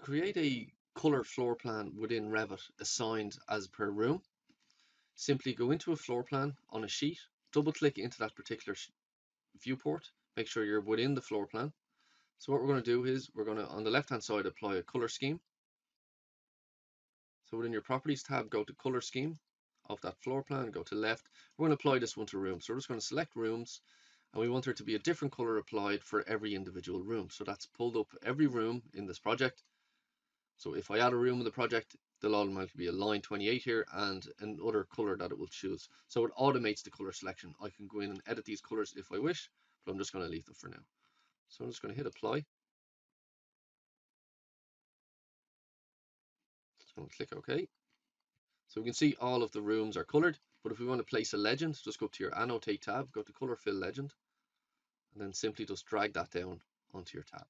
create a color floor plan within Revit assigned as per room, simply go into a floor plan on a sheet, double click into that particular viewport, make sure you're within the floor plan. So what we're going to do is we're going to, on the left hand side, apply a color scheme. So within your properties tab, go to color scheme of that floor plan, go to left. We're going to apply this one to rooms. So we're just going to select rooms, and we want there to be a different color applied for every individual room. So that's pulled up every room in this project. So if I add a room in the project, there'll automatically be a line 28 here and another color that it will choose. So it automates the color selection. I can go in and edit these colors if I wish, but I'm just going to leave them for now. So I'm just going to hit apply. Just going to click OK. So we can see all of the rooms are colored, but if we want to place a legend, just go to your annotate tab, go to color fill legend, and then simply just drag that down onto your tab.